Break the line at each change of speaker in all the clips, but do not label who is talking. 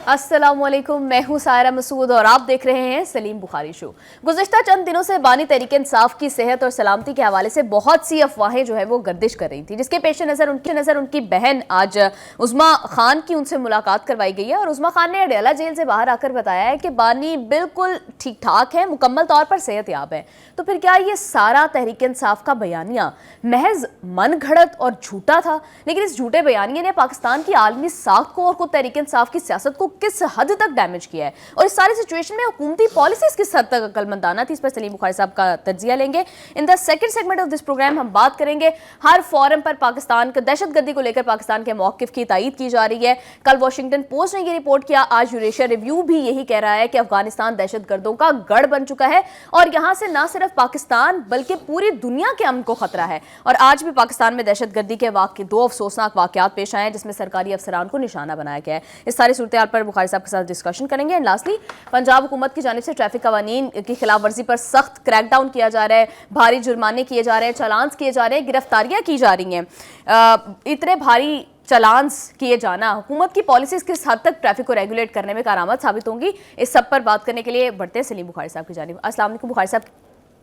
السلام علیکم، میں ہوں سائرہ مسعود اور آپ دیکھ رہے ہیں سلیم بخاری شو۔ گزشتہ چند دنوں سے بانی تحریک انصاف کی صحت اور سلامتی کے حوالے سے بہت سی افواہیں جو ہے وہ گردش کر رہی تھی، جس کے پیش نظر ان کی بہن آج عظمیٰ خان کی ان سے ملاقات کروائی گئی ہے اور عظمیٰ خان نے اڈیالہ جیل سے باہر آ کر بتایا ہے کہ بانی بالکل ٹھیک ٹھاک ہے، مکمل طور پر صحت یاب ہے۔ تو پھر کیا یہ سارا تحریک انصاف کا بیانیہ محض من گھڑت اور جھوٹا تھا؟ لیکن اس جھوٹے بیانیے نے پاکستان کی عالمی ساکھ کو اور خود تحریک انصاف کی سیاست کو کس حد تک ڈیمیج کیا ہے، اور اس ساری سچویشن میں حکومتی پالیسیز کس حد تک عقل مندانہ تھی، اس پر سلیم بخاری صاحب کا تجزیہ لیں گے۔ In the second segment of this program ہم بات کریں گے ہر فورم پر پاکستان کا دہشت گردی کو لے کر پاکستان کے موقف کی تائید کی جا رہی ہے۔ کل واشنگٹن پوسٹ نے یہ رپورٹ کیا، آج یوریشیا ریویو بھی یہی کہہ رہا ہے کہ افغانستان دہشت گردوں کا گڑھ بن چکا ہے اور یہاں سے نہ صرف پاکستان بلکہ پوری دنیا کے امن کو خطرہ ہے۔ اور آج بھی پاکستان میں دہشت گردی کے دو افسوسناک واقعات پیش آئے ہیں جس میں سرکاری افسران کو نشانہ بنایا گیا ہے۔ اس ساری صورتحال پر بخاری صاحب کے ساتھ ڈسکشن کریں گے۔ اینڈ لاسٹلی پنجاب حکومت کی جانب سے ٹریفک قوانین کی خلاف ورزی پر سخت کریک ڈاؤن کیا جا رہا ہے، بھاری جرمانے کیے جا رہے ہیں، چالانز کیے جا رہے ہیں، گرفتاریاں کی جا رہی ہیں۔ اتنے بھاری چالانز کیے جانا حکومت کی پالیسیز کس حد تک ٹریفک کو ریگولیٹ کرنے میں کارآمد ثابت ہوں گی، اس سب پر بات کرنے کے لیے بڑھتے ہیں سلیم بخاری صاحب کی جانب۔ السلام علیکم بخاری صاحب۔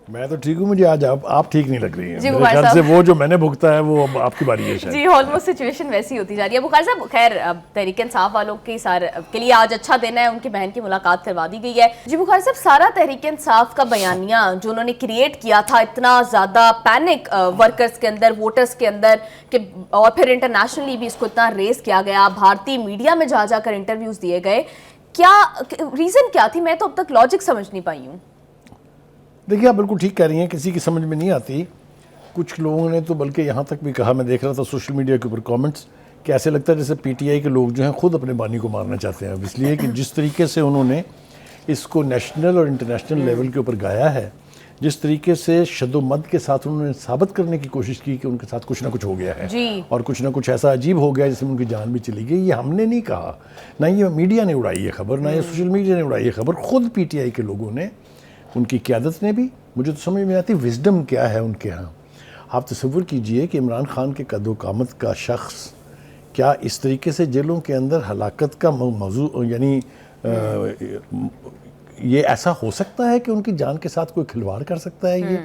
میں تو ٹھیک ہوں، مجھے آج آپ ٹھیک نہیں لگ رہی ہیں۔
جی
میرے خیال سے وہ جو میں نے بھگتا ہے وہ اب آپ کی باری ہے شاید۔
جی آلموسٹ سچویشن ویسی ہوتی جا رہی ہے۔ بخاری صاحب خیر تحریک انصاف والوں کے لیے آج اچھا دن ہے، ان کی بہن کی ملاقات کروا دی گئی ہے۔ جی بخاری صاحب، سارا تحریک انصاف کا بیانیہ جو انہوں نے کریٹ کیا تھا، اتنا زیادہ پینک ورکرز کے اندر، ووٹرز کے اندر، کہ اور پھر انٹرنیشنلی بھی اس کو اتنا ریز کیا گیا، بھارتی میڈیا میں جا کر انٹرویوز دیے گئے، کیا ریزن کیا تھی؟ میں تو اب تک لاجک سمجھ نہیں پائی ہوں۔
دیکھیے آپ بالکل ٹھیک کہہ رہی ہیں، کسی کی سمجھ میں نہیں آتی۔ کچھ لوگوں نے تو بلکہ یہاں تک بھی کہا، میں دیکھ رہا تھا سوشل میڈیا کے اوپر کامنٹس، کہ ایسے لگتا ہے جیسے پی ٹی آئی کے لوگ جو ہیں خود اپنے بانی کو مارنا چاہتے ہیں، اس لیے کہ جس طریقے سے انہوں نے اس کو نیشنل اور انٹرنیشنل لیول کے اوپر گایا ہے، جس طریقے سے شد و مد کے ساتھ انہوں نے ثابت کرنے کی کوشش کی کہ ان کے ساتھ کچھ نہ کچھ ہو گیا ہے اور کچھ نہ کچھ ایسا عجیب ہو گیا جس میں ان کی جان بھی چلی گئی۔ یہ ہم نے نہیں کہا، نہ یہ میڈیا نے اڑائی ہے خبر، نہ یہ سوشل میڈیا نے اڑائی ہے خبر، خود پی ٹی آئی کے لوگوں نے، ان کی قیادت نے بھی۔ مجھے تو سمجھ میں آتی وزڈم کیا ہے ان کے ہاں۔ آپ تصور کیجئے کہ عمران خان کے قد و قامت کا شخص کیا اس طریقے سے جیلوں کے اندر ہلاکت کا موضوع، یعنی یہ ایسا ہو سکتا ہے کہ ان کی جان کے ساتھ کوئی کھلواڑ کر سکتا ہے؟ یہ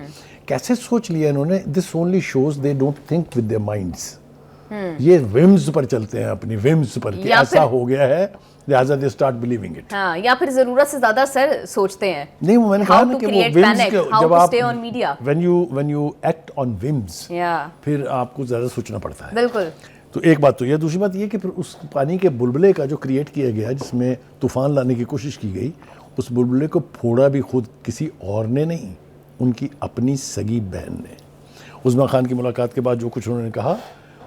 کیسے سوچ لیا انہوں نے؟ This only shows they don't think with their minds. یہ ویمز پر چلتے ہیں، اپنی ویمز پر، کہ ایسا ہو گیا ہے لہٰذا they start believing it۔
ہاں، یا پھر ضرورت سے زیادہ سر سوچتے ہیں۔
نہیں، میں نے کہا نا کہ وہ ویمز کے جب آپ when you act on whims پھر آپ کو زیادہ سوچنا پڑتا ہے۔
بالکل۔
تو ایک بات تو یہ، دوسری بات یہ کہ پھر اس پانی کے بلبلے کا جو کریٹ کیا گیا جس میں طوفان لانے کی کوشش کی گئی، اس بلبلے کو پھوڑا بھی خود کسی اور نے نہیں، ان کی اپنی سگی بہن نے۔ عظمیٰ خان کی ملاقات کے بعد جو کچھ انہوں نے کہا،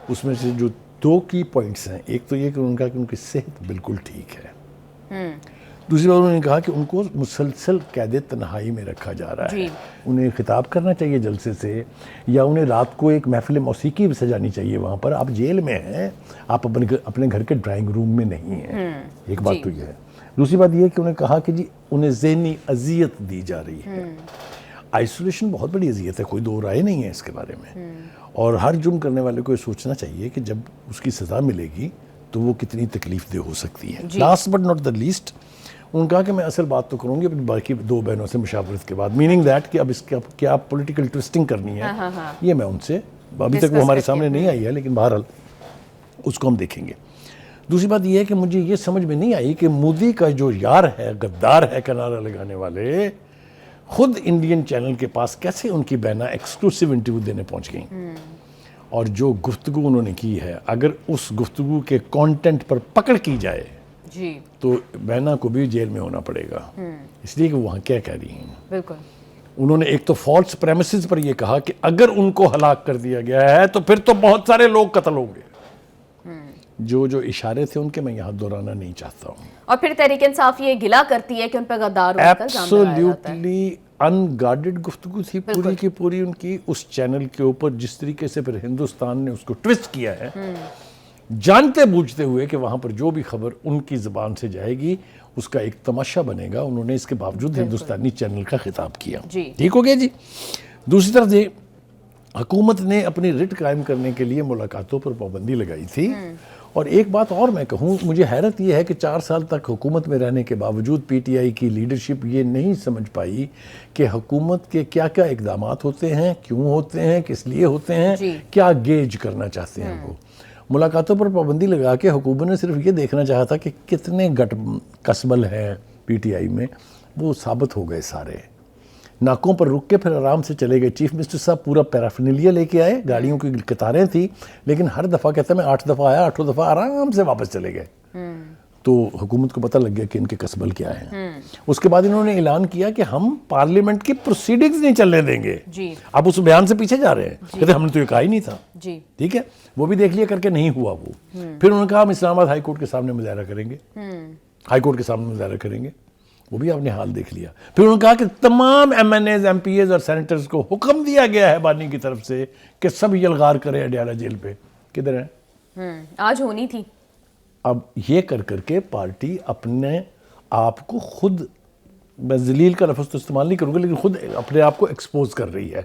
اس میں سے جو دو کی پوائنٹس ہیں، ایک تو یہ کہ انہوں نے کہا کہ ان کی صحت بالکل ٹھیک ہے، دوسری بات انہوں نے کہا کہ ان کو مسلسل قید تنہائی میں رکھا جا رہا ہے، انہیں خطاب کرنا چاہیے جلسے سے، یا انہیں رات کو ایک محفل موسیقی بھی سجانی چاہیے وہاں پر۔ آپ جیل میں ہیں، آپ اپنے گھر کے ڈرائنگ روم میں نہیں ہیں، ایک بات تو یہ ہے۔ دوسری بات یہ کہ انہوں نے کہا کہ جی انہیں ذہنی اذیت دی جا رہی ہے۔ آئسولیشن بہت بڑی اذیت ہے، کوئی دو رائے نہیں ہے اس کے بارے میں، اور ہر جرم کرنے والے کو یہ سوچنا چاہیے کہ جب اس کی سزا ملے گی تو وہ کتنی تکلیف دہ ہو سکتی ہے۔ Last but not the least, انہوں نے کہا کہ میں اصل بات تو کروں گی اپنی باقی دو بہنوں سے مشاورت کے بعد، میننگ دیٹ کہ اب اس کا کیا پولیٹیکل ٹوسٹنگ کرنی ہے، یہ میں ان سے، ابھی تک وہ ہمارے سامنے نہیں آئی ہے لیکن بہرحال اس کو ہم دیکھیں گے۔ دوسری بات یہ ہے کہ مجھے یہ سمجھ میں نہیں آئی کہ مودی کا جو یار ہے، غدار ہے، کنارہ لگانے والے، خود انڈین چینل کے پاس کیسے ان کی بہنہ ایکسکلوسیو انٹرویو دینے پہنچ گئیں، اور جو گفتگو انہوں نے کی ہے، اگر اس گفتگو کے کانٹینٹ پر پکڑ کی جائے تو بہنہ کو بھی جیل میں ہونا پڑے گا، اس لیے کہ وہاں کیا کہہ رہی ہیں۔
بالکل۔
انہوں نے ایک تو فالس پریمیسز پر یہ کہا کہ اگر ان کو ہلاک کر دیا گیا ہے تو پھر تو بہت سارے لوگ قتل ہوں گے، جو اشارے تھے ان کے میں یہاں دہرانا نہیں چاہتا ہوں۔
اور پھر تحریک انصاف یہ گلا کرتی ہے کہ ان پہ غدار ہونے کا الزام لگایا جاتا ہے۔
ایبسولوٹلی ان گارڈڈ گفتگو تھی پوری کی پوری ان کی اس چینل کے اوپر، جس طریقے سے پھر ہندوستان نے اس کو ٹوسٹ کیا ہے، جانتے بوجھتے ہوئے کہ وہاں پر جو بھی خبر ان کی زبان سے جائے گی اس کا ایک تماشا بنے گا، انہوں نے اس کے باوجود ہندوستانی چینل کا خطاب کیا۔ ٹھیک ہو گیا جی۔ دوسری طرف حکومت نے اپنی رٹ قائم کرنے کے لیے ملاقاتوں پر پابندی لگائی تھی، اور ایک بات اور میں کہوں, مجھے حیرت یہ ہے کہ 4 سال تک حکومت میں رہنے کے باوجود پی ٹی آئی کی لیڈرشپ یہ نہیں سمجھ پائی کہ حکومت کے کیا کیا اقدامات ہوتے ہیں, کیوں ہوتے ہیں, کس لیے ہوتے ہیں, کیا گیج کرنا چاہتے ہیں وہ. ملاقاتوں پر پابندی لگا کے حکومت نے صرف یہ دیکھنا چاہا تھا کہ کتنے گٹ کسبل ہیں پی ٹی آئی میں, وہ ثابت ہو گئے سارے. ناکوں پر رک کے پھر آرام سے چلے گئے. چیف منسٹر صاحب پورا پیرافینیلیا لے کے آئے, گاڑیوں کی قطاریں تھی, لیکن ہر دفعہ کہتا میں 8 دفعہ آیا, 8 دفعہ آرام سے واپس چلے گئے. تو حکومت کو پتہ لگ گیا کہ ان کے کسبل کیا ہیں. اس کے بعد انہوں نے اعلان کیا کہ ہم پارلیمنٹ کی پروسیڈنگز نہیں چلنے دیں گے. اب اس بیان سے پیچھے جا رہے ہیں, کہتے ہم نے تو یہ کہا ہی نہیں تھا. ٹھیک ہے, وہ بھی دیکھ لیا کر کے نہیں ہوا وہ. پھر انہوں نے کہا ہم اسلام آباد ہائی کورٹ کے سامنے مظاہرہ کریں گے, ہائی کورٹ کے سامنے مظاہرہ کریں گے. وہ بھی آپ نے حال دیکھ لیا. پھر انہوں نے کہا کہ تمام M N As, M P As اور سینیٹرز کو حکم دیا گیا ہے بانی کی طرف سے کہ سب یلغار کریں اڈیالہ جیل پہ. کدھر ہیں؟
آج ہونی تھی.
اب یہ کر کر کے پارٹی اپنے آپ کو خود, میں ذلیل کا لفظ تو استعمال نہیں کروں گا, لیکن خود اپنے آپ کو ایکسپوز کر رہی ہے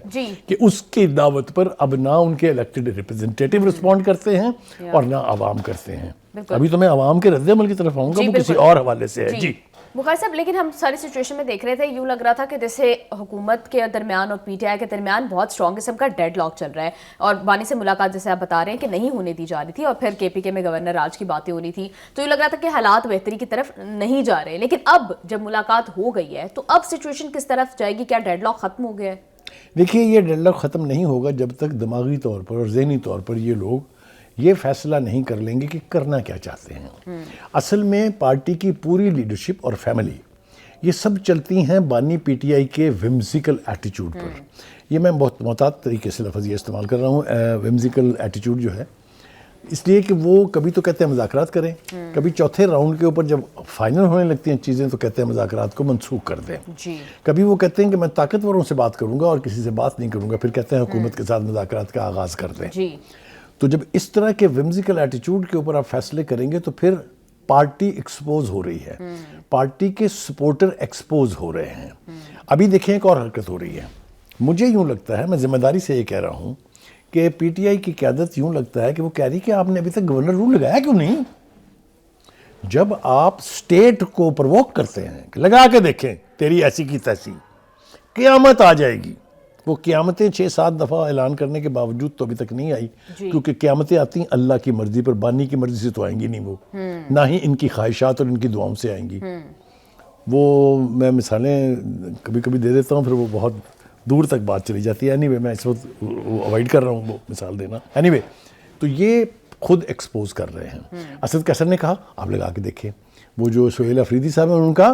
کہ اس کی دعوت پر اب نہ ان کے الیکٹڈ ریپرزنٹیٹیو رسپونڈ کرتے ہیں اور نہ عوام کرتے ہیں. ابھی تو میں عوام کے رد عمل کی طرف آؤں گا, وہ کسی اور حوالے سے ہے. جی
بخاری صاحب, لیکن ہم ساری سچویشن میں دیکھ رہے تھے, یوں لگ رہا تھا کہ جیسے حکومت کے درمیان اور پی ٹی آئی کے درمیان بہت اسٹرانگ قسم کا ڈیڈ لاک چل رہا ہے, اور بانی سے ملاقات جیسے آپ بتا رہے ہیں کہ نہیں ہونے دی جا رہی تھی, اور پھر کے پی کے میں گورنر راج کی باتیں ہو رہی تھی, تو یہ لگ رہا تھا کہ حالات بہتری کی طرف نہیں جا رہے. لیکن اب جب ملاقات ہو گئی ہے تو اب سچویشن کس طرف جائے گی؟ کیا ڈیڈ لاک ختم ہو گیا ہے؟
دیکھیے, یہ ڈیڈ لاک ختم نہیں ہوگا جب تک دماغی طور پر اور ذہنی طور پر یہ لوگ یہ فیصلہ نہیں کر لیں گے کہ کرنا کیا چاہتے ہیں. اصل میں پارٹی کی پوری لیڈرشپ اور فیملی یہ سب چلتی ہیں بانی پی ٹی آئی کے ومزیکل ایٹیچیوڈ پر. یہ میں بہت محتاط طریقے سے لفظ یہ استعمال کر رہا ہوں, ومزیکل ایٹیچیوڈ جو ہے, اس لیے کہ وہ کبھی تو کہتے ہیں مذاکرات کریں, کبھی چوتھے راؤنڈ کے اوپر جب فائنل ہونے لگتی ہیں چیزیں تو کہتے ہیں مذاکرات کو منسوخ کر دیں. کبھی وہ کہتے ہیں کہ میں طاقتوروں سے بات کروں گا اور کسی سے بات نہیں کروں گا, پھر کہتے ہیں حکومت کے ساتھ مذاکرات کا آغاز کر دیں. تو جب اس طرح کے ومزیکل ایٹیچیوڈ کے اوپر آپ فیصلے کریں گے تو پھر پارٹی ایکسپوز ہو رہی ہے, پارٹی کے سپورٹر ایکسپوز ہو رہے ہیں. ابھی دیکھیں ایک اور حرکت ہو رہی ہے. مجھے یوں لگتا ہے, میں ذمہ داری سے یہ کہہ رہا ہوں کہ پی ٹی آئی کی قیادت یوں لگتا ہے کہ وہ کہہ رہی کہ آپ نے ابھی تک گورنر رول لگایا کیوں نہیں. جب آپ سٹیٹ کو پرووک کرتے ہیں کہ لگا کے دیکھیں تیری ایسی کی تیسی, قیامت آ جائے گی. وہ قیامتیں 6-7 دفعہ اعلان کرنے کے باوجود تو ابھی تک نہیں آئی, کیونکہ قیامتیں آتی ہیں اللہ کی مرضی پر, بانی کی مرضی سے تو آئیں گی نہیں وہ, نہ ہی ان کی خواہشات اور ان کی دعاؤں سے آئیں گی. وہ میں مثالیں کبھی کبھی دے دیتا ہوں, پھر وہ بہت دور تک بات چلی جاتی ہے. اینی وے میں اس وقت اوائڈ کر رہا ہوں وہ مثال دینا. اینی وے تو یہ خود ایکسپوز کر رہے ہیں. اسد کیسر نے کہا آپ لگا کے دیکھیں, وہ جو سہیل افریدی صاحب ہیں انہوں نے کہا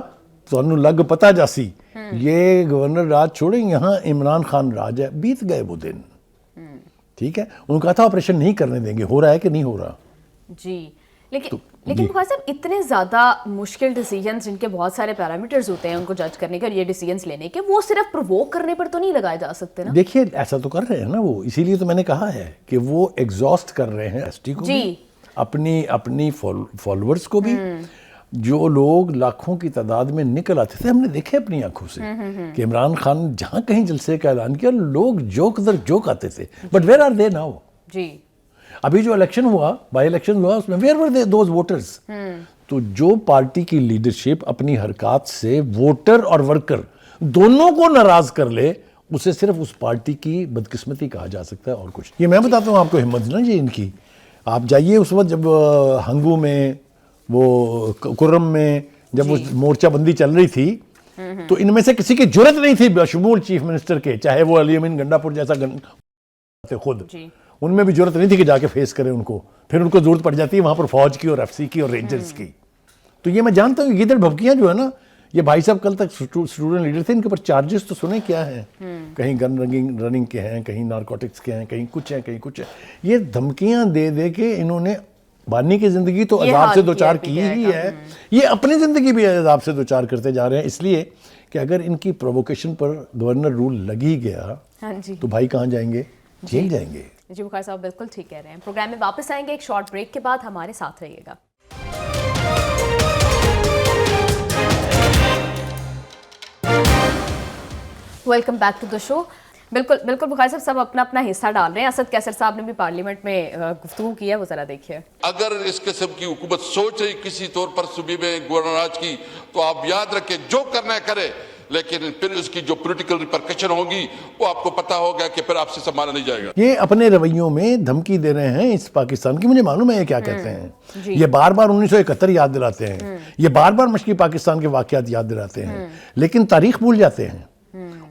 تو لگ پتہ جاسی یہ گورنر راج چھوڑیں, یہاں عمران خان راج ہے. بیت گئے وہ دن. ٹھیک ہے, انہوں نے کہا تھا آپریشن نہیں کرنے دیں گے, ہو رہا ہے کہ نہیں ہو رہا.
جی لیکن بخاری صاحب اتنے زیادہ مشکل ڈیسیجنز جن کے بہت سارے پیرامیٹرز ہوتے ہیں ان کو جج کرنے کے اور یہ ڈیسیجنز لینے کے, وہ صرف پرووک کرنے پر تو نہیں لگائے جا سکتے نا.
دیکھیے ایسا تو کر رہے ہیں نا وہ, اسی لیے تو میں نے کہا ہے کہ وہ ایگزاسٹ کر رہے ہیں ایس ٹی کو بھی, اپنی فالوورز کو بھی. جو لوگ لاکھوں کی تعداد میں نکل آتے تھے, ہم نے دیکھے اپنی آنکھوں سے کہ عمران خان جہاں کہیں جلسے کا اعلان کیا لوگ جوک در جوک آتے تھے. But where are they now? ابھی جو الیکشن ہوا, بائی الیکشن ہوا, اس میں where were they those voters? تو جو پارٹی کی لیڈرشپ اپنی حرکات سے ووٹر اور ورکر دونوں کو ناراض کر لے, اسے صرف اس پارٹی کی بدقسمتی کہا جا سکتا ہے اور کچھ. یہ میں بتاتا ہوں آپ کو ہمت نا جی ان کی. آپ جائیے اس وقت جب ہنگو میں, وہ کرم میں جب وہ مورچہ بندی چل رہی تھی, تو ان میں سے کسی کی جرت نہیں تھی بشمول چیف منسٹر کے, چاہے وہ علی امین گنڈا پور جیسا خود, ان میں بھی ضرورت نہیں تھی کہ جا کے فیس کریں ان کو. پھر ان کو ضرورت پڑ جاتی ہے وہاں پر فوج کی اور ایف سی کی اور رینجرز کی. تو یہ میں جانتا ہوں یہ ادھر بھبکیاں جو ہے نا, یہ بھائی صاحب کل تک اسٹوڈنٹ لیڈر تھے, ان کے اوپر چارجز تو سنیں کیا ہیں, کہیں گن رننگ کے ہیں, کہیں نارکوٹکس کے ہیں, کہیں کچھ ہیں, کہیں کچھ ہیں. یہ دھمکیاں دے دے کے انہوں نے بانی کی زندگی تو عذاب سے دوچار کی ہی ہے, یہ اپنی زندگی بھی عذاب سے دوچار کرتے جا رہے ہیں. اس لیے کہ اگر ان کی پرووکیشن پر گورنر رول لگ ہی گیا تو بھائی کہاں جائیں گے, جیل جائیں گے.
جی بخاری صاحب بالکل ٹھیک کہہ رہے ہیں. پروگرام میں واپس آئیں گے ایک شارٹ بریک کے بعد, ہمارے ساتھ رہیے گا. ویلکم بیک ٹو دا شو. بالکل بالکل بخاری صاحب سب اپنا اپنا حصہ ڈال رہے ہیں. اسد کیسر صاحب نے بھی پارلیمنٹ میں گفتگو کی ہے, وہ ذرا دیکھیے.
اگر اس قسم کی حکومت سوچ رہی کسی طور پر صوبے میں گورنر راج کی, تو آپ یاد رکھیں جو کرنا ہے کرے, لیکن پھر اس کی جو پولیٹیکل ریپرکشن ہوگی وہ آپ کو پتا ہوگا کہ پھر آپ سے سنبھالا نہیں جائے گا.
یہ اپنے رویوں میں دھمکی دے رہے ہیں اس پاکستان کی, مجھے معلوم ہے یہ کیا کہتے ہیں. یہ بار بار 1971 یاد دلاتے ہیں, یہ بار بار مشرقی پاکستان کے واقعات یاد دلاتے ہیں, لیکن تاریخ بھول جاتے ہیں.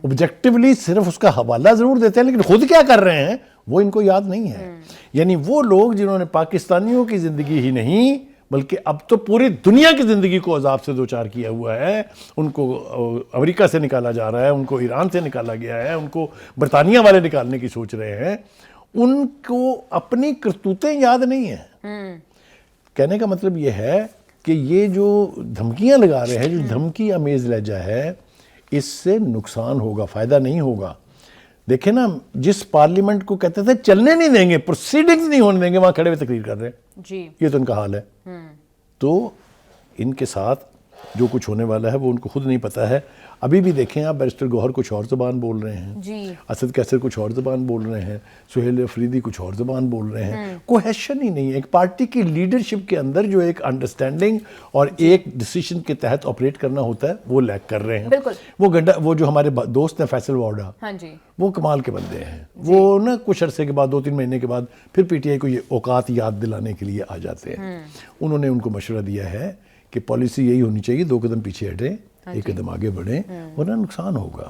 اوبجیکٹیولی صرف اس کا حوالہ ضرور دیتے ہیں, لیکن خود کیا کر رہے ہیں وہ ان کو یاد نہیں ہے. یعنی وہ لوگ جنہوں نے پاکستانیوں کی زندگی ہی نہیں بلکہ اب تو پوری دنیا کی زندگی کو عذاب سے دوچار کیا ہوا ہے, ان کو امریکہ سے نکالا جا رہا ہے, ان کو ایران سے نکالا گیا ہے, ان کو برطانیہ والے نکالنے کی سوچ رہے ہیں, ان کو اپنی کرتوتیں یاد نہیں ہیں. کہنے کا مطلب یہ ہے کہ یہ جو دھمکیاں لگا رہے ہیں, جو دھمکی امیز لہجہ ہے, اس سے نقصان ہوگا, فائدہ نہیں ہوگا. دیکھیں نا, جس پارلیمنٹ کو کہتے تھے چلنے نہیں دیں گے, پروسیڈنگز نہیں ہونے دیں گے, وہاں کھڑے ہوئے تقریر کر رہے ہیں.
جی
یہ تو ان کا حال ہے. تو ان کے ساتھ جو کچھ ہونے والا ہے وہ ان کو خود نہیں پتا ہے. ابھی بھی دیکھیں آپ, بیرسٹر گوہر کچھ اور زبان بول رہے ہیں,
جی
اسد کیسر کچھ اور زبان بول رہے ہیں, سہیل افریدی کچھ اور زبان بول رہے ہیں. کوہیشن ہی نہیں ہے. ایک پارٹی کی لیڈرشپ کے اندر جو ایک انڈرسٹینڈنگ اور ایک ڈیسیشن کے تحت آپریٹ کرنا ہوتا ہے وہ لیک کر رہے ہیں.
بالکل.
وہ جو ہمارے دوست ہیں فیصل واڈا,
ہاں جی,
وہ کمال کے بندے ہیں. وہ نا کچھ عرصے کے بعد, 2-3 مہینے کے بعد پھر پی ٹی آئی کو یہ اوقات یاد دلانے کے لیے آ جاتے ہیں. انہوں نے ان کو مشورہ دیا ہے کہ پالیسی یہی ہونی چاہیے, 2 قدم پیچھے ہٹیں, 1 قدم آگے بڑھیں, ورنہ نقصان ہوگا.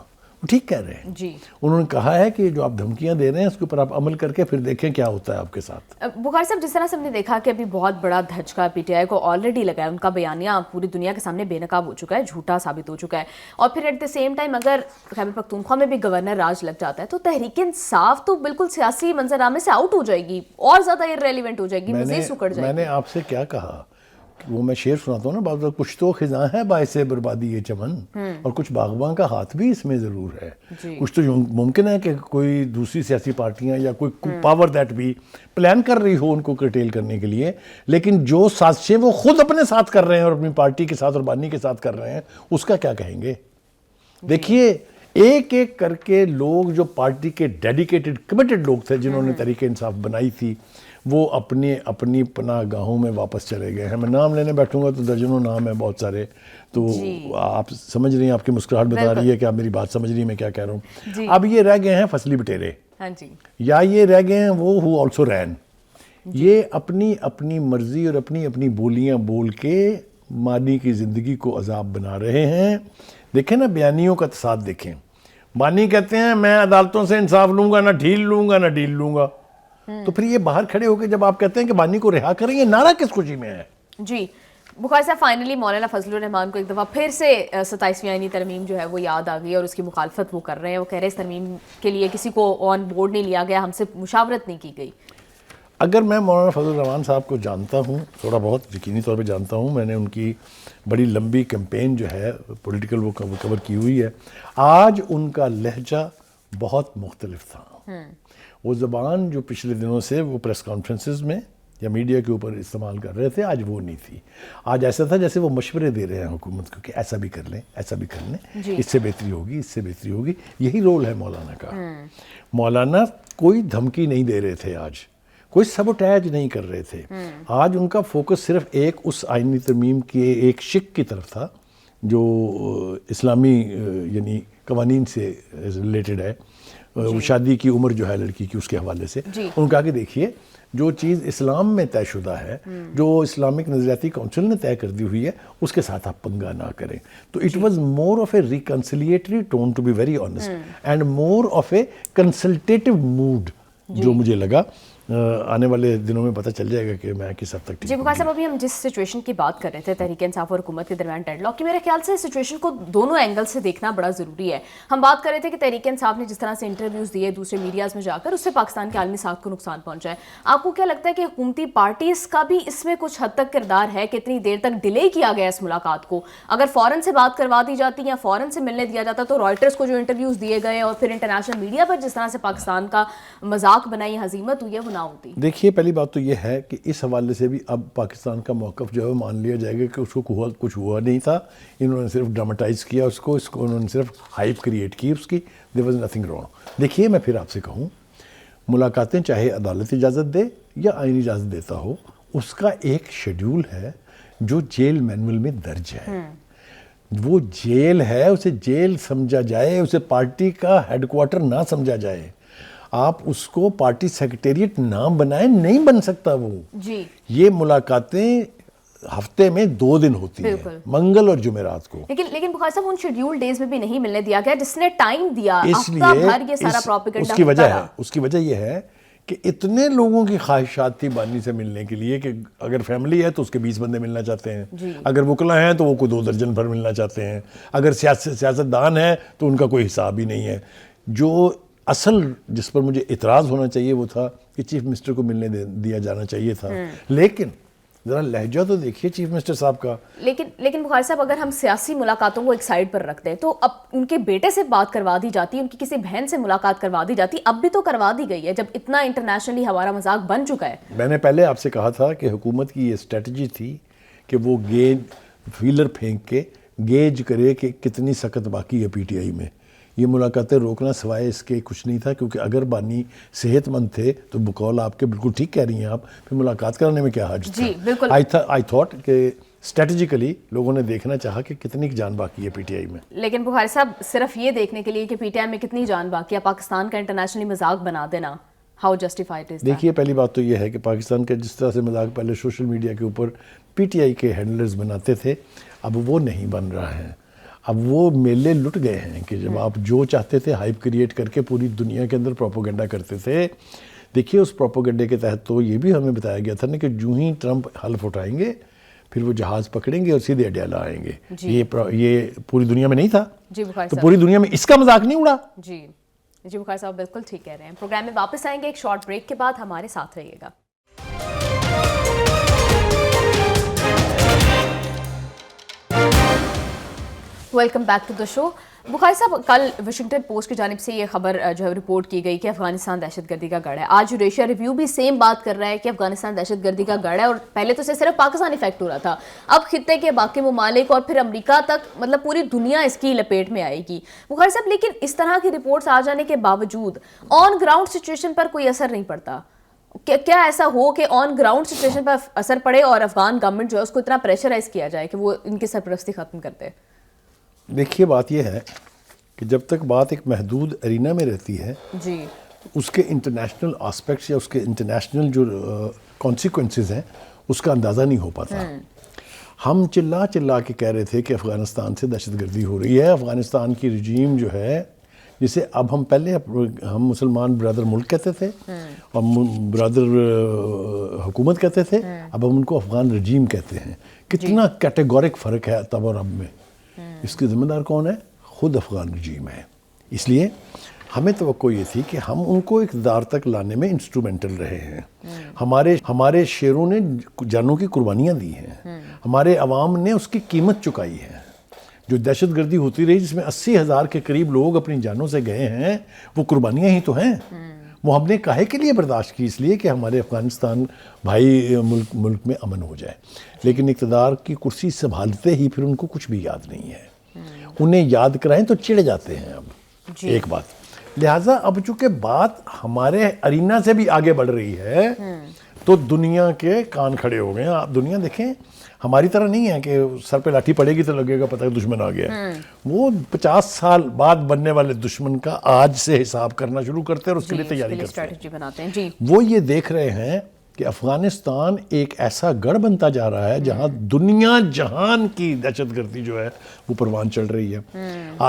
وہ ٹھیک کہہ رہے ہیں.
جی
انہوں نے کہا ہے کہ جو آپ دھمکیاں دے رہے ہیں اس کے اوپر آپ عمل کر کے پھر دیکھیں کیا ہوتا ہے آپ کے ساتھ.
بخاری صاحب, جس طرح سے ہم نے دیکھا کہ ابھی بہت بڑا دھچکا پی ٹی آئی کو آلریڈی لگا ہے, ان کا بیانیہ پوری دنیا کے سامنے بے نقاب ہو چکا ہے, جھوٹا ثابت ہو چکا ہے, اور پھر ایٹ دا سیم ٹائم اگر خیبر پختونخوا میں بھی گورنر راج لگ جاتا ہے تو تحریک انصاف تو بالکل سیاسی منظرنامے سے آؤٹ ہو جائے گی, اور زیادہ ارریلیونٹ ہو جائے گی, مزید سکڑ جائے گی.
میں نے آپ سے کیا کہا, وہ میں شعر سناتا ہوں نا بعض وقت, کچھ تو خزاں ہے باعث بربادی یہ چمن, اور کچھ باغباں کا ہاتھ بھی اس میں ضرور ہے. کچھ تو ممکن ہے کہ کوئی دوسری سیاسی پارٹیاں یا کوئی پاور دیٹ بھی پلان کر رہی ہو ان کو کرٹیل کرنے کے لیے, لیکن جو سازشیں وہ خود اپنے ساتھ کر رہے ہیں اور اپنی پارٹی کے ساتھ اور بانی کے ساتھ کر رہے ہیں, اس کا کیا کہیں گے. دیکھیے, ایک ایک کر کے لوگ جو پارٹی کے ڈیڈیکیٹڈ کمیٹڈ لوگ تھے جنہوں نے تحریک انصاف بنائی تھی, وہ اپنی پناہ گاہوں میں واپس چلے گئے ہیں. میں نام لینے بیٹھوں گا تو درجنوں نام ہیں, بہت سارے. تو آپ سمجھ رہی ہیں, آپ کی مسکراہٹ بتا رہی ہے کہ آپ میری بات سمجھ رہی ہیں میں کیا کہہ رہا ہوں. اب یہ رہ گئے ہیں فصلی بٹیرے, یا یہ رہ گئے ہیں وہ ہو آلسو رین. یہ اپنی مرضی اور اپنی بولیاں بول کے مانی کی زندگی کو عذاب بنا رہے ہیں. دیکھیں نا بیانیوں کا تصاد دیکھیں. بانی کہتے ہیں میں عدالتوں سے انصاف لوں گا, نہ ڈھیل لوں گا نہ ڈیل لوں گا. تو پھر یہ باہر کھڑے ہو کے جب آپ کہتے ہیں کہ بانی کو رہا کریں, یہ نعرہ کس خوشی میں ہے.
جی بخاری صاحب, فائنلی مولانا فضل الرحمان کو ایک دفعہ پھر سے 27ویں آئینی ترمیم جو ہے وہ یاد آ گئی, اور اس کی مخالفت وہ کر رہے ہیں. وہ کہہ رہے ہیں اس ترمیم کے لیے کسی کو آن بورڈ نہیں لیا گیا, ہم سے مشاورت نہیں کی گئی.
اگر میں مولانا فضل الرحمان صاحب کو جانتا ہوں, تھوڑا بہت یقینی طور پہ جانتا ہوں, میں نے ان کی بڑی لمبی کیمپین جو ہے پولیٹیکل وہ کور کی ہوئی ہے. آج ان کا لہجہ بہت مختلف تھا. وہ زبان جو پچھلے دنوں سے وہ پریس کانفرنسز میں یا میڈیا کے اوپر استعمال کر رہے تھے, آج وہ نہیں تھی. آج ایسا تھا جیسے وہ مشورے دے رہے ہیں حکومت کو کہ ایسا بھی کر لیں, ایسا بھی کر لیں, اس سے بہتری ہوگی, اس سے بہتری ہوگی. یہی رول ہے مولانا کا. مولانا کوئی دھمکی نہیں دے رہے تھے, آج کوئی سبوٹیج نہیں کر رہے تھے. آج ان کا فوکس صرف ایک اس آئینی ترمیم کے ایک شق کی طرف تھا جو اسلامی یعنی قوانین سے ریلیٹڈ ہے. شادی کی عمر جو ہے لڑکی کی, اس کے حوالے سے ان کا کہ دیکھیے جو چیز اسلام میں طے شدہ ہے, جو اسلامک نظریاتی کونسل نے طے کر دی ہوئی ہے, اس کے ساتھ آپ پنگا نہ کریں. تو it was more of a reconciliatory tone to be very honest, and more of a consultative mood جو مجھے لگا. آنے والے دنوں میں پتہ چل جائے گا کہ میں کس حد تک.
جی بخاری صاحب, ابھی ہم جس سچویشن کی بات کر رہے تھے تحریک انصاف اور حکومت کے درمیان ڈیڈ لاک کی, میرے خیال سے سچویشن کو دونوں اینگل سے دیکھنا بڑا ضروری ہے. ہم بات کر رہے تھے کہ تحریک انصاف نے جس طرح سے انٹرویوز دیے دوسرے میڈیاز میں جا کر, اس سے پاکستان کے عالمی ساکھ کو نقصان پہنچا ہے. آپ کو کیا لگتا ہے کہ حکومتی پارٹیز کا بھی اس میں کچھ حد تک کردار ہے کہ اتنی دیر تک ڈیلے کیا گیا اس ملاقات کو؟ اگر فوراً سے بات کروا دی جاتی یا فوراً سے ملنے دیا جاتا تو رائٹرز کو جو انٹرویوز دیے گئے اور پھر انٹرنیشنل میڈیا پر جس طرح سے پاکستان کا مذاق بنائی, ہزیمت ہوئی ہے, وہ ہوتی؟
دیکھیے پہلی بات تو یہ ہے کہ اس حوالے سے بھی اب پاکستان کا موقف جو ہے مان لیا جائے گا کہ اس کو کچھ ہوا نہیں تھا، انہوں نے صرف ڈراماٹائز کیا اس کو انہوں نے صرف ہائپ کریٹ کی اس کی، there was nothing wrong. دیکھیے میں پھر آپ سے کہوں، ملاقاتیں چاہے عدالت اجازت دے یا آئین اجازت دیتا ہو، اس کا ایک شیڈیول ہے جو جیل مینول میں درج ہے. وہ جیل ہے، اسے جیل سمجھا جائے، اسے پارٹی کا ہیڈ کوارٹر نہ سمجھا جائے. آپ اس کو پارٹی سیکریٹریٹ نام بنائیں، نہیں بن سکتا وہ.
جی
یہ ملاقاتیں ہفتے میں 2 دن ہوتی ہیں، منگل اور جمعرات کو.
لیکن بخاری صاحب ان شیڈیول ڈیز میں بھی نہیں ملنے دیا گیا جس نے ٹائم دیا.
اس لیے
یہ سارا پروپیگنڈا
اس کی وجہ ہے، اس کی وجہ یہ ہے کہ اتنے لوگوں کی خواہشات تھی بانی سے ملنے کے لیے کہ اگر فیملی ہے تو اس کے 20 بندے ملنا چاہتے ہیں، اگر وکلا ہیں تو وہ کوئی 2 درجن بھر ملنا چاہتے ہیں، اگر سیاستدان ہیں تو ان کا کوئی حساب ہی نہیں ہے. جو اصل جس پر مجھے اعتراض ہونا چاہیے وہ تھا کہ چیف منسٹر کو ملنے دیا جانا چاہیے تھا. لیکن ذرا لہجہ تو دیکھیے چیف منسٹر صاحب کا.
لیکن بخاری صاحب اگر ہم سیاسی ملاقاتوں کو ایک سائڈ پر رکھتے ہیں تو اب ان کے بیٹے سے بات کروا دی جاتی، ان کی کسی بہن سے ملاقات کروا دی جاتی، اب بھی تو کروا دی گئی ہے جب اتنا انٹرنیشنلی ہمارا مذاق بن چکا ہے.
میں نے پہلے آپ سے کہا تھا کہ حکومت کی یہ اسٹریٹجی تھی کہ وہ فیلر پھینک کے گیج کرے کہ کتنی سخت باقی ہے پی ٹی آئی میں. یہ ملاقاتیں روکنا سوائے اس کے کچھ نہیں تھا، کیونکہ اگر بانی صحت مند تھے تو بقول آپ کے بالکل ٹھیک کہہ رہی ہیں آپ، پھر ملاقات کرانے میں کیا حرج تھا.
جی بالکل.
آئی تھاٹ کہ اسٹریٹجیکلی لوگوں نے دیکھنا چاہا کہ کتنی جان باقی ہے پی ٹی آئی میں.
لیکن بخاری صاحب صرف یہ دیکھنے کے لیے کہ پی ٹی آئی میں کتنی جان باقی ہے پاکستان کا انٹرنیشنلی مذاق بنا دینا، ہاؤ جسٹیفائڈ از؟ دیکھیے
پہلی بات تو یہ ہے کہ پاکستان کا جس طرح سے مذاق پہلے سوشل میڈیا کے اوپر پی ٹی آئی کے ہینڈلرز بناتے تھے، اب وہ نہیں بن رہا ہے. اب وہ میلے لٹ گئے ہیں کہ جب آپ جو چاہتے تھے ہائپ کریٹ کر کے پوری دنیا کے اندر پروپوگنڈا کرتے تھے. دیکھیے اس پروپوگنڈے کے تحت تو یہ بھی ہمیں بتایا گیا تھا نا کہ جو ہی ٹرمپ حلف اٹھائیں گے پھر وہ جہاز پکڑیں گے اور سیدھے اڈیالہ آئیں گے. یہ پوری دنیا میں نہیں تھا، تو پوری دنیا میں اس کا مذاق نہیں اڑا.
جی بخاری صاحب بالکل ٹھیک کہہ رہے ہیں. پروگرام میں واپس آئیں گے ایک شارٹ بریک کے بعد، ہمارے ساتھ رہیے گا. ویلکم بیک ٹو دا شو. بخاری صاحب کل واشنگٹن پوسٹ کی جانب سے یہ خبر جو ہے رپورٹ کی گئی کہ افغانستان دہشت گردی کا گڑھ ہے. آج یوریشیا ریویو بھی سیم بات کر رہا ہے کہ افغانستان دہشت گردی کا گڑھ ہے، اور پہلے تو صرف پاکستان افیکٹ ہو رہا تھا، اب خطے کے باقی ممالک اور پھر امریکہ تک، مطلب پوری دنیا اس کی لپیٹ میں آئے گی. بخاری صاحب لیکن اس طرح کی رپورٹس آ جانے کے باوجود آن گراؤنڈ سچویشن پر کوئی اثر نہیں پڑتا. کیا ایسا ہو کہ آن گراؤنڈ سچویشن پر اثر پڑے اور افغان گورنمنٹ جو ہے اس کو اتنا پریشرائز کیا جائے کہ وہ ان کی سرپرستی ختم کرتے؟
دیکھیے بات یہ ہے کہ جب تک بات ایک محدود ارینا میں رہتی ہے
جی
اس کے انٹرنیشنل آسپیکٹس یا اس کے انٹرنیشنل جو کانسیکوینسز ہیں اس کا اندازہ نہیں ہو پاتا. ہم چلا کے کہہ رہے تھے کہ افغانستان سے دہشت گردی ہو رہی ہے، افغانستان کی رجیم جو ہے جسے اب ہم مسلمان برادر ملک کہتے تھے اور برادر حکومت کہتے تھے، اب ہم ان کو افغان رجیم کہتے ہیں. کتنا کیٹیگورک فرق ہے تب اور اب میں. اس کے ذمہ دار کون ہے؟ خود افغان رجیم ہے. اس لیے ہمیں توقع یہ تھی کہ ہم ان کو اقتدار تک لانے میں انسٹرومنٹل رہے ہیں. ہمارے شیروں نے جانوں کی قربانیاں دی ہیں، ہمارے عوام نے اس کی قیمت چکائی ہے. جو دہشت گردی ہوتی رہی جس میں 80,000 کے قریب لوگ اپنی جانوں سے گئے ہیں، وہ قربانیاں ہی تو ہیں. وہ ہم نے کاہے کے لیے برداشت کی؟ اس لیے کہ ہمارے افغانستان بھائی ملک میں امن ہو جائے. لیکن اقتدار کی کرسی سنبھالتے ہی پھر ان کو کچھ بھی یاد نہیں ہے. انہیں یاد کرائیں تو چڑ جاتے ہیں. اب ایک بات لہٰذا اب چونکہ بات ہمارے ارینا سے بھی آگے بڑھ رہی ہے تو دنیا کے کان کھڑے ہو گئے ہیں. آپ دنیا دیکھیں، ہماری طرح نہیں ہے کہ سر پہ لاٹھی پڑے گی تو لگے گا پتہ دشمن آ گیا. وہ 50 سال بعد بننے والے دشمن کا آج سے حساب کرنا شروع کرتے ہیں اور اس کے لیے تیاری کرتے ہیں. وہ یہ دیکھ رہے ہیں کہ افغانستان ایک ایسا گڑھ بنتا جا رہا ہے جہاں دنیا جہان کی دہشت گردی جو ہے وہ پروان چڑھ رہی ہے.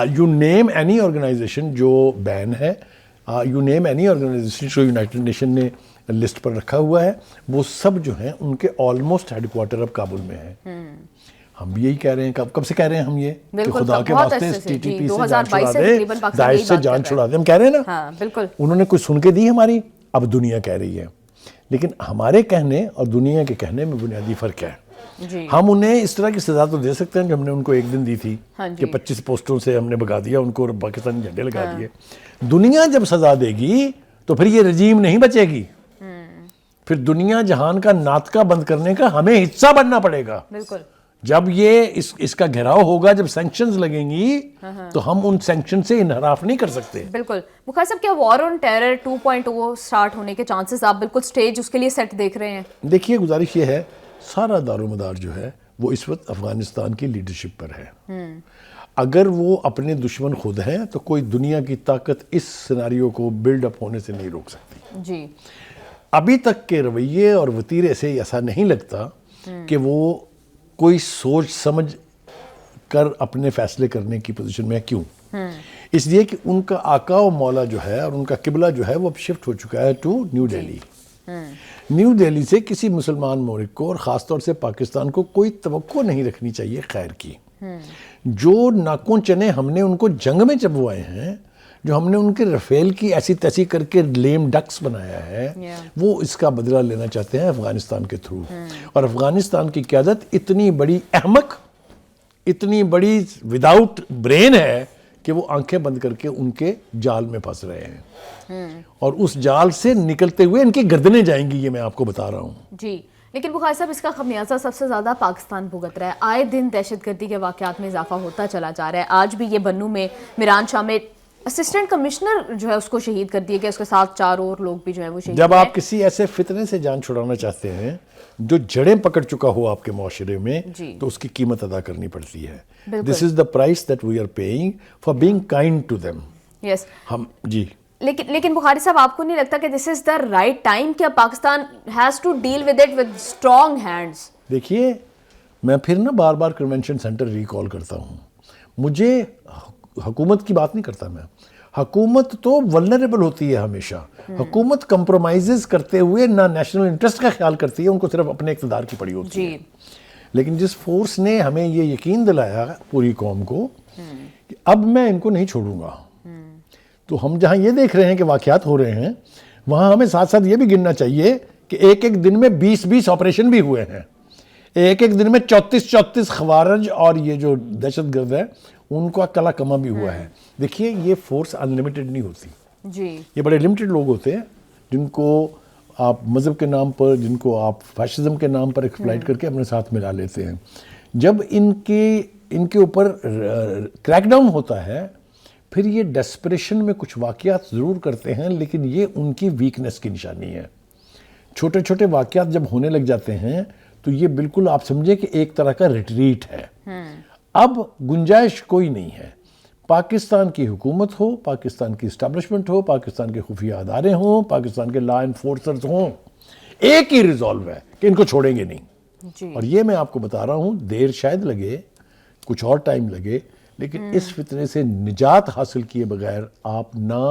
یو نیم اینی آرگنائزیشن جو بین ہے، یو نیم اینی آرگنائزیشن جو یونائٹڈ نیشن نے لسٹ پر رکھا ہوا ہے، وہ سب جو ہیں ان کے آلموسٹ ہیڈ کوارٹر اب کابل میں ہیں. ہم بھی یہی کہہ رہے ہیں، کب سے کہہ رہے ہیں ہم یہ کہ خدا کے واسطے اس ٹی ٹی پی سے جان چھڑا دے، داعش سے جان چھڑا دے. ہم کہہ رہے ہیں نا،
بالکل.
انہوں نے کوئی سن کے دی ہماری، اب دنیا کہہ رہی ہے. لیکن ہمارے کہنے اور دنیا کے کہنے میں بنیادی فرق ہے. ہم انہیں اس طرح کی سزا تو دے سکتے ہیں جو ہم نے ان کو ایک دن دی تھی کہ 25 پوسٹوں سے ہم نے بھگا دیا ان کو اور پاکستانی جھنڈے لگا دیے. دنیا جب سزا دے گی تو پھر یہ رجیم نہیں بچے گی. پھر دنیا جہان کا ناطقہ بند کرنے کا ہمیں حصہ بننا پڑے گا.
بالکل.
جب یہ اس کا گھیراؤ ہوگا, جب سینکشنز لگیں گی تو ہم ان سینکشن سے انحراف نہیں کر سکتے.
بالکل. بخاری صاحب کیا وار آن ٹیرر 2.0 سٹارٹ ہونے کے چانسز آپ بالکل سٹیج اس کے لیے سیٹ دیکھ رہے ہیں؟
دیکھیے گزارش یہ ہے, سارا دارومدار جو ہے وہ اس وقت افغانستان کی لیڈرشپ پر ہے. اگر وہ اپنے دشمن خود ہیں تو کوئی دنیا کی طاقت اس سیناریو کو بلڈ اپ ہونے سے نہیں روک سکتی.
جی.
ابھی تک کے رویے اور وتیرے سے ایسا نہیں لگتا کہ وہ کوئی سوچ سمجھ کر اپنے فیصلے کرنے کی پوزیشن میں ہے. کیوں؟ اس لیے کہ ان کا آقا و مولا جو ہے اور ان کا قبلہ جو ہے وہ اب شفٹ ہو چکا ہے to New Delhi. New Delhi سے کسی مسلمان ملک کو اور خاص طور سے پاکستان کو کوئی توقع نہیں رکھنی چاہیے خیر کی. جو ناکوں چنے ہم نے ان کو جنگ میں چبوائے ہیں, جو ہم نے ان کے رفیل کی ایسی تیسی کر کے لیم ڈکس بنایا ہے, وہ اس کا بدلہ لینا چاہتے ہیں افغانستان کے تھرو. اور افغانستان کی قیادت اتنی بڑی احمق, اتنی بڑی وداؤٹ برین ہے کہ وہ آنکھیں بند کر کے ان کے جال میں پھنس رہے ہیں, اور اس جال سے نکلتے ہوئے ان کی گردنیں جائیں گی, یہ میں آپ کو بتا رہا ہوں.
جی. لیکن بخاری صاحب اس کا خمیازہ سب سے زیادہ پاکستان بھگت رہا ہے. آئے دن دہشت گردی کے واقعات میں اضافہ ہوتا چلا جا رہا ہے. آج بھی یہ بنو میں میران شاہ میں اسسٹنٹ کمشنر جو ہے اس کو شہید کر دیا گیا, اس کے ساتھ 4 اور لوگ بھی جو ہیں وہ شہید.
جب آپ کسی ایسے فتنے سے جان چھڑانا چاہتے ہیں جو جڑیں پکڑ چکا ہو آپ کے معاشرے میں, تو اس کی قیمت ادا کرنی پڑتی ہے. This is the price that we are paying for being kind to them.
Yes.
ہم جی.
لیکن بخاری صاحب آپ کو نہیں لگتا کہ دس از دا رائٹ ٹائم کہ Pakistan has to deal with it with strong hands?
دیکھیے میں پھر نا بار بار کنونشن سینٹر ریکال کرتا ہوں. مجھے حکومت کی بات نہیں کرتا میں. حکومت تو ولنریبل ہوتی ہے ہمیشہ. حکومت کمپرومائزز کرتے ہوئے نہ نیشنل انٹرسٹ کا خیال کرتی ہے, ان کو صرف اپنے اقتدار کی پڑی ہوتی ہے. لیکن جس فورس نے ہمیں یہ یقین دلایا پوری قوم کو کہ اب میں ان کو نہیں چھوڑوں گا, تو ہم جہاں یہ دیکھ رہے ہیں کہ واقعات ہو رہے ہیں, وہاں ہمیں ساتھ ساتھ یہ بھی گننا چاہیے کہ ایک دن میں 20 آپریشن بھی ہوئے ہیں. ایک دن میں 34 خوارج اور یہ جو دہشت گرد ہے ان کا کلا کما بھی ہوا ہے. دیکھیے یہ فورس انلیمیٹڈ نہیں ہوتی.
جی. یہ
بڑے لمیٹڈ لوگ ہوتے ہیں جن کو آپ مذہب کے نام پر, جن کو آپ فیشزم کے نام پر ایکسپلائٹ کر کے اپنے ساتھ ملا لیتے ہیں. جب ان کے اوپر کریک ڈاؤن ہوتا ہے پھر یہ ڈیسپریشن میں کچھ واقعات ضرور کرتے ہیں, لیکن یہ ان کی ویکنس کی نشانی ہے. چھوٹے چھوٹے واقعات جب ہونے لگ جاتے ہیں تو یہ بالکل آپ سمجھے کہ ایک طرح کا ریٹریٹ ہے. اب گنجائش کوئی نہیں ہے. پاکستان کی حکومت ہو, پاکستان کی اسٹیبلشمنٹ ہو, پاکستان کے خفیہ ادارے ہوں, پاکستان کے لا انفورسرز ہوں, ایک ہی ریزولو ہے کہ ان کو چھوڑیں گے نہیں. اور یہ میں آپ کو بتا رہا ہوں, دیر شاید لگے, کچھ اور ٹائم لگے, لیکن اس فتنے سے نجات حاصل کیے بغیر آپ نہ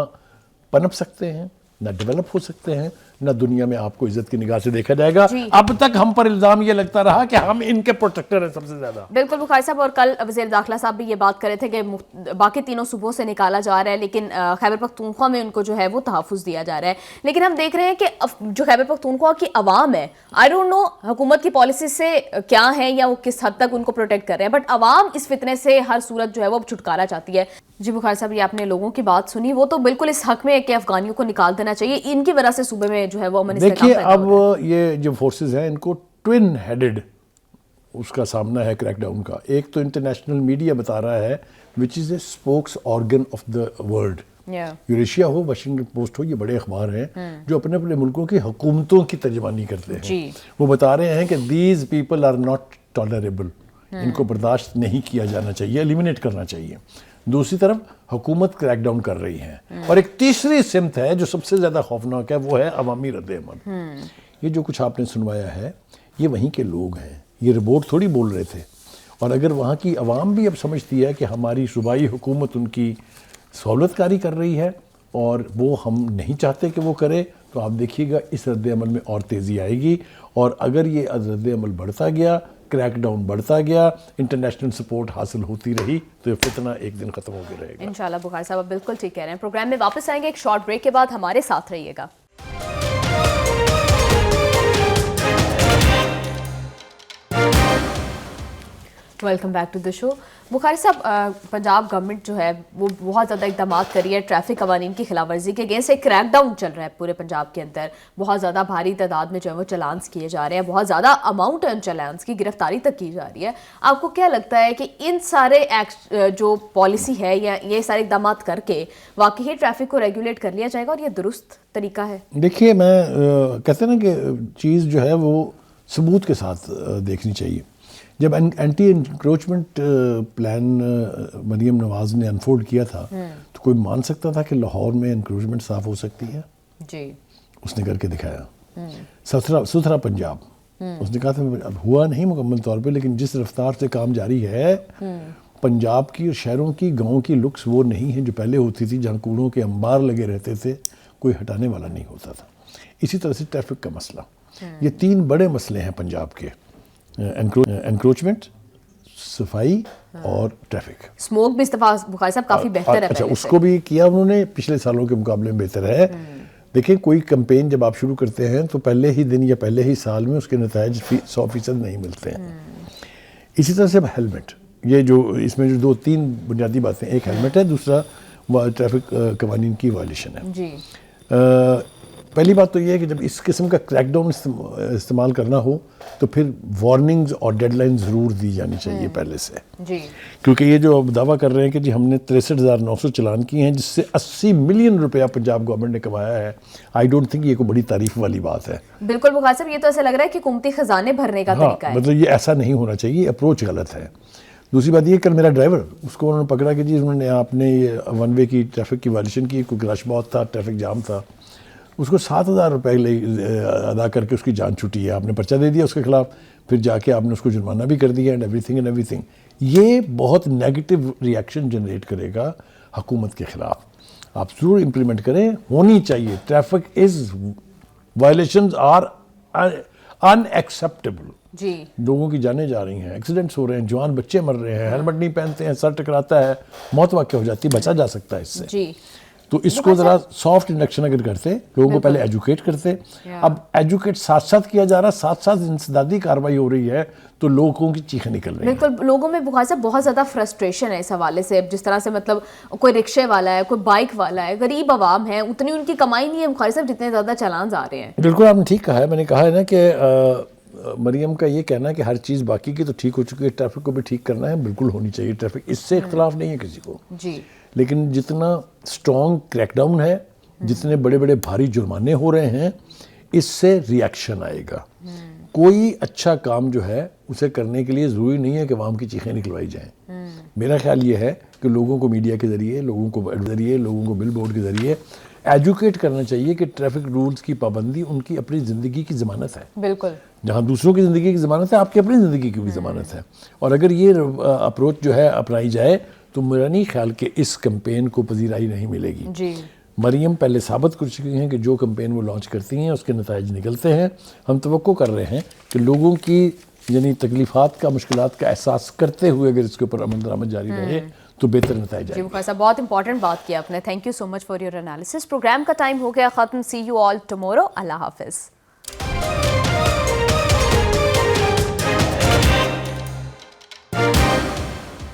پنپ سکتے ہیں, نہ ڈیولپ ہو سکتے ہیں, نہ دنیا میں آپ کو عزت کی نگاہ سے دیکھا جائے گا. اب تک ہم پر الزام یہ لگتا رہا کہ ہم ان کے پروٹیکٹر ہیں سب سے زیادہ.
بالکل بخاری صاحب, اور کل وزیر داخلہ صاحب بھی یہ بات کر رہے تھے کہ باقی تینوں صوبوں سے نکالا جا رہا ہے لیکن خیبر پختونخوا میں ان کو جو ہے وہ تحفظ دیا جا رہا ہے. لیکن ہم دیکھ رہے ہیں کہ جو خیبر پختونخوا کی عوام ہے, آئی ڈونٹ نو حکومت کی پالیسی سے کیا ہے یا وہ کس حد تک ان کو پروٹیکٹ کر رہے ہیں, بٹ عوام اس فتنے سے ہر صورت جو ہے وہ چھٹکارا چاہتی ہے. جی بخاری صاحب, یہ آپ نے لوگوں کی بات سنی, وہ تو بالکل اس حق میں ہے کہ افغانیوں کو نکال دینا چاہیے. ان کی وجہ سے صوبے میں جو ہے وہ امن استحکام پیدا ہو رہا ہے.
اب یہ جو فورسز ہیں ان کو ٹوین ہیڈڈ اس کا سامنا ہے کریک ڈاؤن کا. ایک تو انٹرنیشنل میڈیا بتا رہا ہے which is a spokes organ of the world. Eurasia ہو, واشنگٹن پوسٹ ہو, یہ بڑے اخبار ہیں جو اپنے اپنے ملکوں کی حکومتوں کی ترجمانی کرتے ہیں. وہ بتا رہے ہیں کہ these people are not tolerable, ان کو برداشت نہیں کیا جانا چاہیے, ایلیمینیٹ کرنا چاہیے. دوسری طرف حکومت کریک ڈاؤن کر رہی ہے. اور ایک تیسری سمت ہے جو سب سے زیادہ خوفناک ہے, وہ ہے عوامی رد عمل. یہ جو کچھ آپ نے سنوایا ہے یہ وہیں کے لوگ ہیں, یہ رپورٹ تھوڑی بول رہے تھے. اور اگر وہاں کی عوام بھی اب سمجھتی ہے کہ ہماری صوبائی حکومت ان کی سہولت کاری کر رہی ہے اور وہ ہم نہیں چاہتے کہ وہ کرے, تو آپ دیکھیے گا اس رد عمل میں اور تیزی آئے گی. اور اگر یہ رد عمل بڑھتا گیا, کریک ڈاؤن بڑھتا گیا, انٹرنیشنل سپورٹ حاصل ہوتی رہی, تو یہ فتنہ ایک دن ختم ہو کے رہے گا.
انشاءاللہ بخاری صاحب بالکل ٹھیک کہہ رہے ہیں. پروگرام میں واپس آئیں گے ایک شارٹ بریک کے بعد, ہمارے ساتھ رہیے گا. ویلکم بیک ٹو دا شو. بخاری صاحب, پنجاب گورنمنٹ جو ہے وہ بہت زیادہ اقدامات کر رہی ہے ٹریفک قوانین کی خلاف ورزی کے اگینسٹ. ایک کریک ڈاؤن چل رہا ہے پورے پنجاب کے اندر, بہت زیادہ بھاری تعداد میں جو ہے وہ چلانس کیے جا رہے ہیں, بہت زیادہ اماؤنٹ ہے ان چلانس کی, گرفتاری تک کی جا رہی ہے. آپ کو کیا لگتا ہے کہ ان سارے جو پالیسی ہے یا یہ سارے اقدامات کر کے واقعی ٹریفک کو ریگولیٹ کر لیا جائے گا اور یہ درست طریقہ ہے؟
دیکھیے, میں کہتے ہیں نا کہ چیز جو ہے وہ ثبوت کے ساتھ دیکھنی چاہیے. جب anti encroachment plan Maryam Nawaz نے انفولڈ کیا تھا تو کوئی مان سکتا تھا کہ لاہور میں انکروچمنٹ صاف ہو سکتی ہے؟
جی,
اس نے کر کے دکھایا. ستھرا پنجاب, اس نے کہا تھا اب ہوا نہیں مکمل طور پہ, لیکن جس رفتار سے کام جاری ہے پنجاب کی اور شہروں کی, گاؤں کی لکس وہ نہیں ہے جو پہلے ہوتی تھی, جہاں کوڑوں کے انبار لگے رہتے تھے, کوئی ہٹانے والا نہیں ہوتا تھا. اسی طرح سے ٹریفک کا مسئلہ, یہ 3 بڑے مسئلے ہیں پنجاب کے: انکروچمنٹ, صفائی اور ٹریفک.
اسموک بھی بخاری صاحب کافی بہتر ہے.
اچھا, اس کو بھی کیا انہوں نے, پچھلے سالوں کے مقابلے میں بہتر ہے. دیکھیں, کوئی کمپین جب آپ شروع کرتے ہیں تو پہلے ہی دن یا پہلے ہی سال میں اس کے نتائج 100% نہیں ملتے ہیں. اسی طرح سے اب ہیلمٹ, یہ جو اس میں جو 2-3 بنیادی باتیں, ایک ہیلمٹ ہے, دوسرا ٹریفک قوانین کی وائلیشن ہے.
جی,
پہلی بات تو یہ ہے کہ جب اس قسم کا کریک ڈاؤن استعمال کرنا ہو تو پھر وارننگز اور ڈیڈ لائن ضرور دی جانی چاہیے پہلے سے.
جی,
کیونکہ یہ جو دعویٰ کر رہے ہیں کہ جی ہم نے 63,900 چلان کیے ہیں جس سے 80 ملین روپیہ پنجاب گورنمنٹ نے کمایا ہے, آئی ڈونٹ تھنک یہ کوئی بڑی تعریف والی بات ہے.
بالکل بخاری صاحب, یہ تو ایسا لگ رہا ہے کہ حکومتی خزانے بھرنے کا طریقہ ہے.
مطلب یہ ایسا نہیں ہونا چاہیے, اپروچ غلط ہے. دوسری بات یہ, کل میرا ڈرائیور, اس کو انہوں نے پکڑا کہ جی انہوں نے آپ نے یہ 1 وے کی ٹریفک کی وائلیشن کی, کوئی رش بہت تھا, ٹریفک جام تھا, اس کو 7,000 روپے ادا کر کے اس کی جان چھٹی ہے. آپ نے پرچہ دے دیا اس کے خلاف, پھر جا کے آپ نے اس کو جرمانہ بھی کر دیا, اینڈ ایوری تھنگ. یہ بہت نیگیٹو ریئیکشن جنریٹ کرے گا حکومت کے خلاف. آپ ضرور امپلیمنٹ کریں, ہونی چاہیے. ٹریفک وائلیشنز آر ان ایکسیپٹیبل.
جی,
لوگوں کی جانیں جا رہی ہیں, ایکسیڈنٹس ہو رہے ہیں, جوان بچے مر رہے ہیں, ہیلمٹ نہیں پہنتے ہیں, سر ٹکراتا ہے, موت واقع ہو جاتی ہے, بچا جا سکتا ہے اس سے.
جی,
تو اس کو ذرا سافٹ انڈکشن اگر کرتے, لوگوں کو پہلے ایجوکیٹ کرتے. اب ایجوکیٹ ساتھ ساتھ کیا جا رہا, ساتھ ساتھ انسدادی کارروائی ہو رہی ہے, تو لوگوں کی چیخیں نکل رہی ہیں.
بالکل, لوگوں میں بخاری صاحب بہت زیادہ فرسٹریشن ہے اس حوالے سے. جس طرح سے مطلب کوئی رکشے والا ہے, کوئی بائک والا ہے, غریب عوام ہے, اتنی ان کی کمائی نہیں ہے بخاری صاحب جتنے زیادہ چلانز آ رہے ہیں.
بالکل آپ نے ٹھیک کہا ہے. میں نے کہا ہے نا کہ مریم کا یہ کہنا ہے کہ ہر چیز باقی کی تو ٹھیک ہو چکی ہے, ٹریفک کو بھی ٹھیک کرنا ہے, بالکل ہونی چاہیے ٹریفک, اس سے اختلاف نہیں ہے کسی کو.
جی,
لیکن جتنا اسٹرانگ کریک ڈاؤن ہے, جتنے بڑے بڑے بھاری جرمانے ہو رہے ہیں, اس سے ریئیکشن آئے گا. کوئی اچھا کام جو ہے اسے کرنے کے لیے ضروری نہیں ہے کہ عوام کی چیخیں نکلوائی جائیں. میرا خیال یہ ہے کہ لوگوں کو میڈیا کے ذریعے, لوگوں کو بل بورڈ کے ذریعے ایجوکیٹ کرنا چاہیے کہ ٹریفک رولز کی پابندی ان کی اپنی زندگی کی ضمانت ہے.
بالکل,
جہاں دوسروں کی زندگی کی ضمانت ہے, آپ کی اپنی زندگی کی بھی ضمانت ہے. اور اگر یہ اپروچ جو ہے اپنائی جائے تو میرا نہیں خیال کہ اس کمپین کو پذیرائی نہیں ملے گی.
جی,
مریم پہلے ثابت کر چکی ہیں کہ جو کمپین وہ لانچ کرتی ہیں اس کے نتائج نکلتے ہیں. ہم توقع کر رہے ہیں کہ لوگوں کی یعنی تکلیفات کا, مشکلات کا احساس کرتے ہوئے اگر اس کے اوپر عمل درآمد جاری رہے تو بہتر نتائج آئیں گے.
جی بخاری صاحب, بہت امپورٹنٹ بات کیا آپ نے. Thank you so much for your analysis. Programme کا ٹائم ہو گیا ختم. سی یو آل ٹمورو. اللہ حافظ.